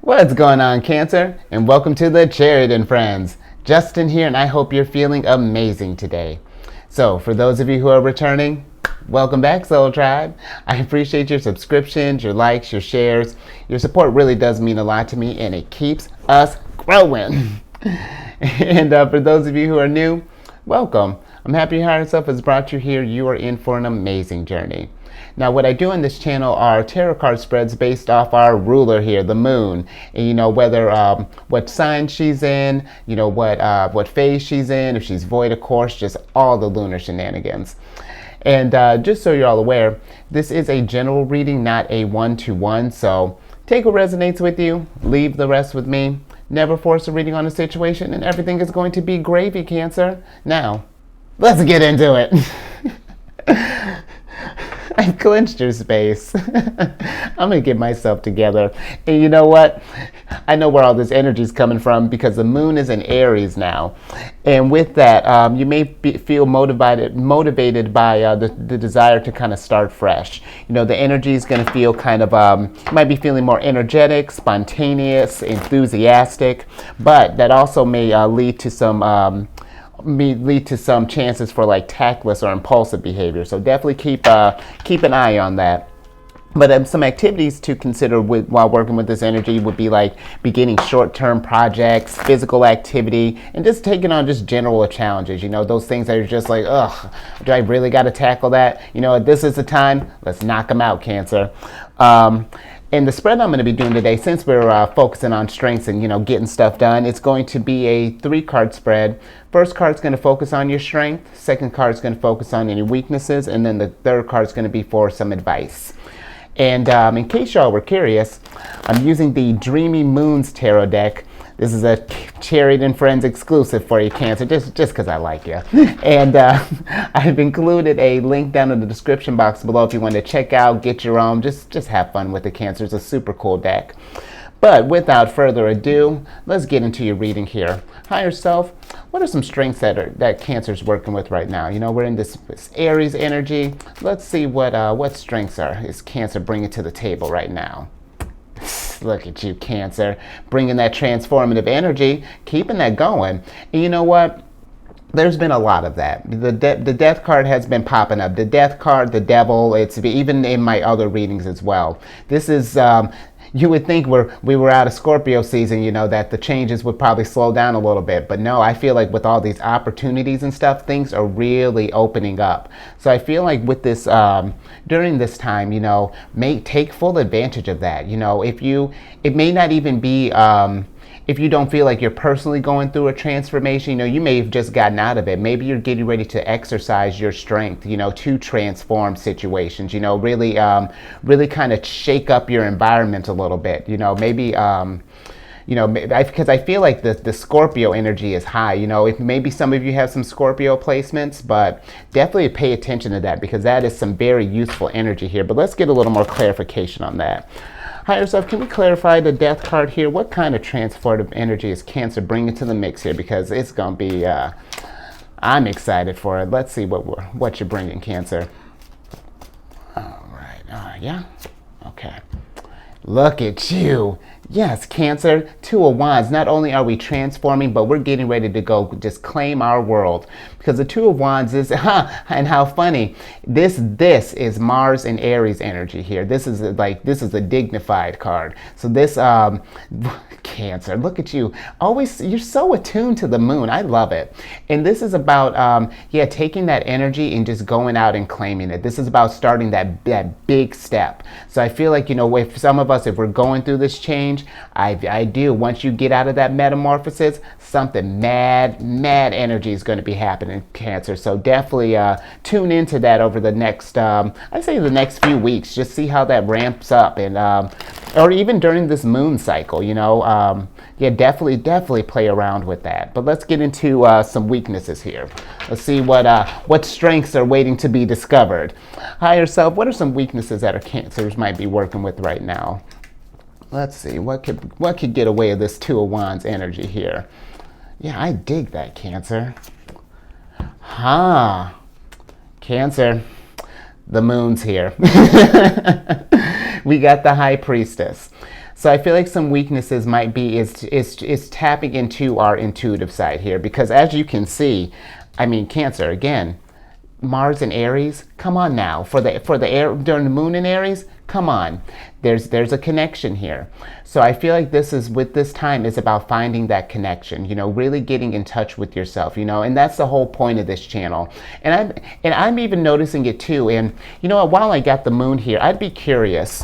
What's going on, Cancer? And welcome to the Chariot Friends. Justin here, and I hope you're feeling amazing today. So, for those of you who are returning, welcome back, Soul Tribe. I appreciate your subscriptions, your likes, your shares. Your support really does mean a lot to me, and it keeps us growing. And for those of you who are new, welcome. I'm happy your higher self has brought you here. You are in for an amazing journey. Now, what I do on this channel are tarot card spreads based off our ruler here, the moon. And, whether what sign she's in, what phase she's in, if she's void, of course, just all the lunar shenanigans. And just so you're all aware, this is a general reading, not a one-to-one. So take what resonates with you, leave the rest with me. Never force a reading on a situation, and everything is going to be gravy, Cancer. Now, let's get into it. I've clenched your space. I'm going to get myself together. And you know what? I know where all this energy is coming from because the moon is in Aries now. And with that, you may feel motivated by the desire to kind of start fresh. The energy is going to feel kind of, you might be feeling more energetic, spontaneous, enthusiastic. But that also may lead to some chances for like tactless or impulsive behavior. So definitely keep an eye on that. But some activities to consider while working with this energy would be like beginning short-term projects, physical activity, and just taking on just general challenges. Those things that are just like, ugh, do I really got to tackle that? This is the time. Let's knock them out, Cancer. And the spread I'm going to be doing today, since we're focusing on strengths and, getting stuff done, it's going to be a 3-card spread. First card's going to focus on your strength. Second card's going to focus on any weaknesses. And then the third card's going to be for some advice. And in case y'all were curious, I'm using the Dreamy Moons Tarot deck. This is a Chariot Friends exclusive for you, Cancer, just because I like you. And I've included a link down in the description box below if you want to check out, get your own, just have fun with the Cancer. It's a super cool deck. But without further ado, let's get into your reading here. Higher self, what are some strengths that Cancer's working with right now? We're in this Aries energy. Let's see what strengths is Cancer bringing to the table right now. Look at you, Cancer, bringing that transformative energy, keeping that going. And you know what? There's been a lot of that. The death card has been popping up. The death card, the devil, it's even in my other readings as well. This is, you would think we were out of Scorpio season, that the changes would probably slow down a little bit. But no, I feel like with all these opportunities and stuff, things are really opening up. So I feel like with this, during this time, take full advantage of that. It may not even be, if you don't feel like you're personally going through a transformation, you may have just gotten out of it. Maybe you're getting ready to exercise your strength, to transform situations, really kind of shake up your environment a little bit, maybe, because I feel like the Scorpio energy is high. If maybe some of you have some Scorpio placements, but definitely pay attention to that because that is some very useful energy here. But let's get a little more clarification on that. Higher self, can we clarify the death card here? What kind of transformative energy is Cancer bringing to the mix here? Because it's going to be, I'm excited for it. Let's see what you're bringing, Cancer. All right. Yeah. Okay. Look at you. Yes, Cancer, 2 of Wands. Not only are we transforming, but we're getting ready to go just claim our world. Because the 2 of Wands is, and how funny. This is Mars and Aries energy here. This is a dignified card. So this, Cancer, look at you. Always, you're so attuned to the moon. I love it. And this is about, taking that energy and just going out and claiming it. This is about starting that big step. So I feel like, if some of us, if we're going through this change, I do. Once you get out of that metamorphosis, something mad energy is going to be happening, Cancer. So definitely tune into that over the next, I'd say the next few weeks. Just see how that ramps up, and or even during this moon cycle, definitely play around with that. But let's get into some weaknesses here. Let's see what strengths are waiting to be discovered. Higher self, what are some weaknesses that our Cancers might be working with right now? Let's see, what could get away with this 2 of Wands energy here? Yeah, I dig that, Cancer. Cancer, the moon's here. We got the High Priestess. So I feel like some weaknesses might be is tapping into our intuitive side here, because as you can see, I mean, Cancer again, Mars in Aries, come on now. For the air during the moon in Aries, come on. There's a connection here. So I feel like this is, with this time, is about finding that connection, really getting in touch with yourself, and that's the whole point of this channel. And I'm even noticing it too. And while I got the moon here, I'd be curious.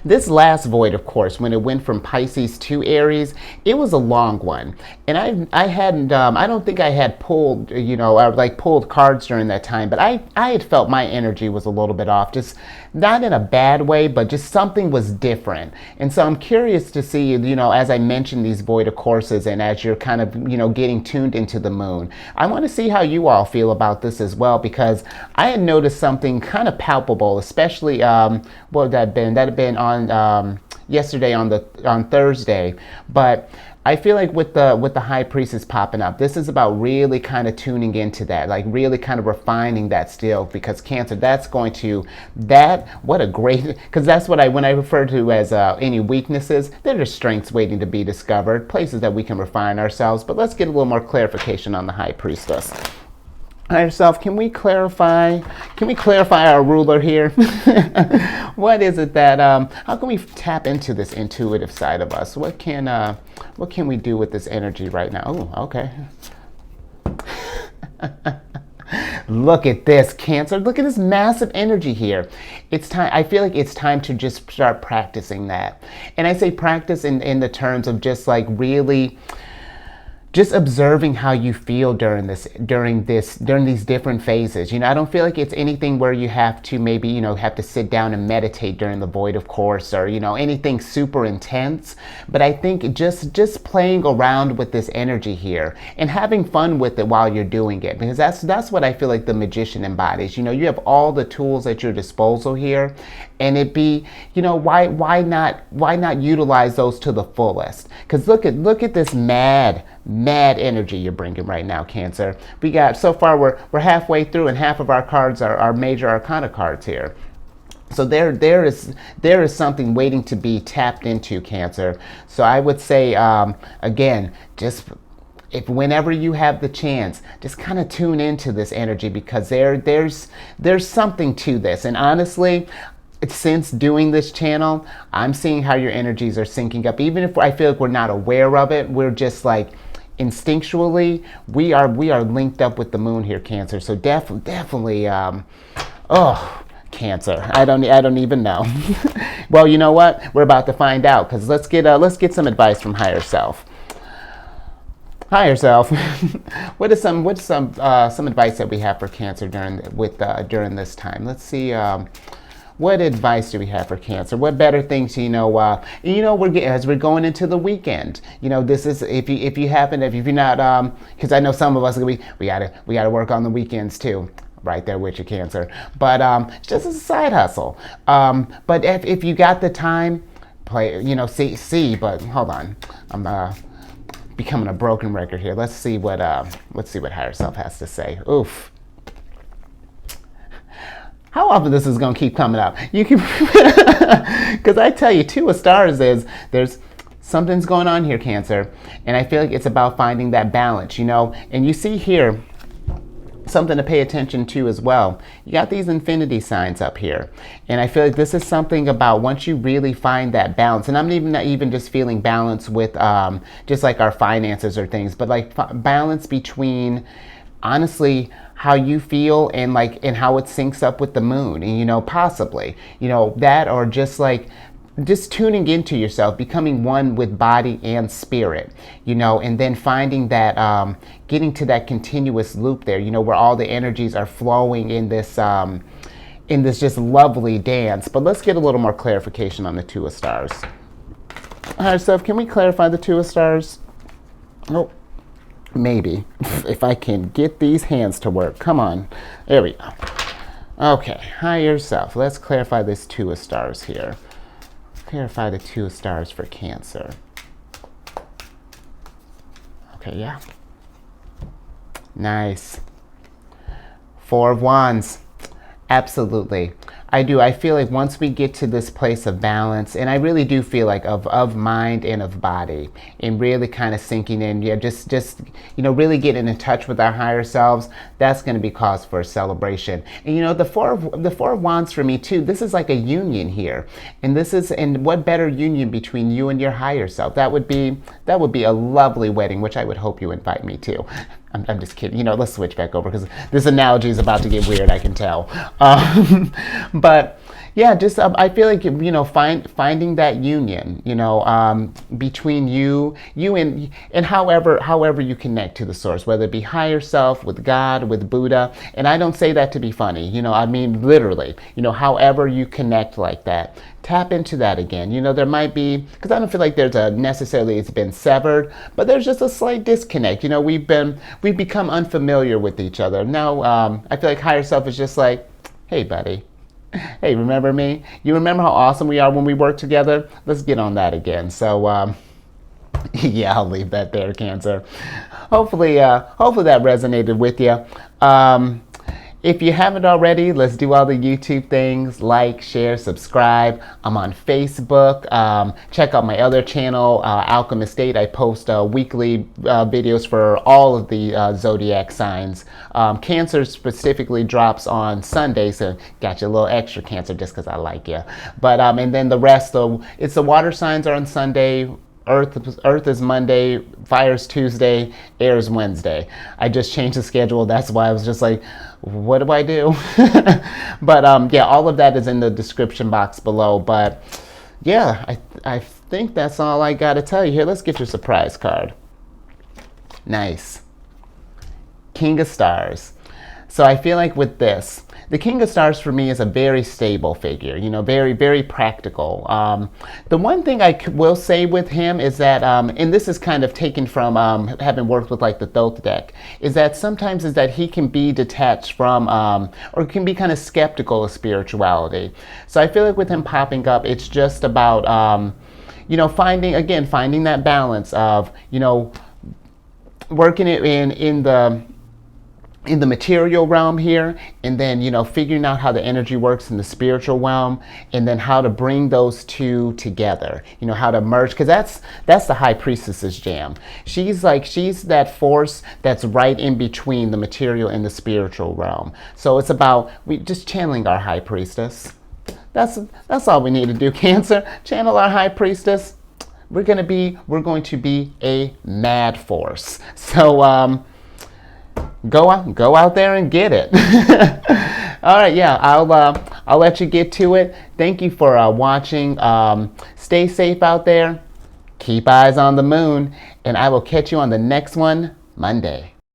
This last void, of course, when it went from Pisces to Aries, it was a long one. And I hadn't, I don't think I had pulled, or like pulled cards during that time, but I had felt my energy was a little bit off, just not in a bad way, but just something was different. And so I'm curious to see, as I mentioned these void of courses, and as you're kind of, getting tuned into the moon, I want to see how you all feel about this as well, because I had noticed something kind of palpable, especially, what would that have been? That had been on yesterday on Thursday, but I feel like with the High Priestess popping up, this is about really kind of tuning into that, like really kind of refining that still, because Cancer, that's going to, what a great, because that's what when I refer to as any weaknesses, they're just strengths waiting to be discovered, places that we can refine ourselves. But let's get a little more clarification on the High Priestess. Higher self, can we clarify our ruler here? What is it that, how can we tap into this intuitive side of us? What can we do with this energy right now? Oh, okay. Look at this, Cancer. Look at this massive energy here. It's time. I feel like it's time to just start practicing that. And I say practice in the terms of just like really just observing how you feel during these different phases. I don't feel like it's anything where you have to maybe, have to sit down and meditate during the void, of course, or, anything super intense. But I think just playing around with this energy here and having fun with it while you're doing it, because that's what I feel like the magician embodies. You have all the tools at your disposal here, and it be, why not utilize those to the fullest? Because look at this mad energy you're bringing right now, Cancer. We got, so far we're halfway through, and half of our cards are major arcana cards here. So there is something waiting to be tapped into, Cancer. So I would say, again, just whenever you have the chance, just kind of tune into this energy, because there's something to this. And honestly, since doing this channel, I'm seeing how your energies are syncing up. Even if I feel like we're not aware of it, we're just like instinctually, we are linked up with the moon here, Cancer. So definitely, Cancer, I don't even know. Well, you know what? We're about to find out, because let's get some advice from Higher Self. Higher Self, what's some advice that we have for Cancer during this time? Let's see. What advice do we have for Cancer? What better things, as we're going into the weekend, this is, if you're not, because I know some of us, we gotta work on the weekends too. Right there with you, Cancer. But just as a side hustle. But if you got the time, play, see, but hold on. I'm becoming a broken record here. Let's see what Higher Self has to say. Oof. How often this is going to keep coming up? You can, because I tell you, Two of Stars there's something's going on here, Cancer, and I feel like it's about finding that balance, And you see here something to pay attention to as well. You got these infinity signs up here, and I feel like this is something about once you really find that balance. And I'm not even just feeling balance with just like our finances or things, but like balance between, honestly, how you feel and how it syncs up with the moon, and possibly that, or just tuning into yourself, becoming one with body and spirit, and then finding that, getting to that continuous loop there, where all the energies are flowing in this just lovely dance. But let's get a little more clarification on the Two of Stars. All right, so can we clarify the Two of Stars? Oh. Maybe, if I can get these hands to work. Come on. There we go. Okay, Higher Self. Let's clarify this Two of Stars here. Clarify the Two of Stars for Cancer. Okay, yeah. Nice. Four of Wands. Absolutely. I do. I feel like once we get to this place of balance, and I really do feel like of mind and of body, and really kind of sinking in, just really getting in touch with our higher selves, that's going to be cause for a celebration. And the four of wands for me too, this is like a union here. And what better union between you and your higher self? That would be a lovely wedding, which I would hope you invite me to. I'm just kidding. Let's switch back over because this analogy is about to get weird, I can tell. But yeah, just I feel like finding that union, between you and however you connect to the source, whether it be higher self, with God, with Buddha. And I don't say that to be funny. I mean literally. However you connect like that, tap into that again. There might be, because I don't feel like there's it's been severed, but there's just a slight disconnect. We've become unfamiliar with each other. Now I feel like higher self is just like, hey buddy, hey, remember me? You remember how awesome we are when we work together? Let's get on that again. So yeah, I'll leave that there, Cancer. Hopefully that resonated with you. If you haven't already, let's do all the YouTube things. Like, share, subscribe. I'm on Facebook. Check out my other channel, Alchemist. I post weekly videos for all of the zodiac signs. Cancer specifically drops on Sunday, so got you a little extra, Cancer, just because I like you. But and then the rest, it's the water signs are on Sunday. Earth is Monday, Fire's Tuesday, Air's Wednesday. I just changed the schedule. That's why I was just like, what do I do? But yeah, all of that is in the description box below. But yeah, I think that's all I got to tell you. Here, let's get your surprise card. Nice. King of Stars. So I feel like with this, the King of Stars for me is a very stable figure, very, very practical. The one thing I will say with him is that, and this is kind of taken from having worked with like the Thoth deck, is that sometimes he can be detached from, or can be kind of skeptical of spirituality. So I feel like with him popping up, it's just about, finding that balance of, working it in the material realm here, and then figuring out how the energy works in the spiritual realm, and then how to bring those two together, how to merge, because that's the High Priestess's jam. She's that force that's right in between the material and the spiritual realm. So it's about we just channeling our High Priestess. That's all we need to do, Cancer. Channel our High Priestess. We're going to be a mad force. So go out there and get it. All right, yeah, I'll let you get to it. Thank you for watching. Stay safe out there. Keep eyes on the moon, and I will catch you on the next one Monday.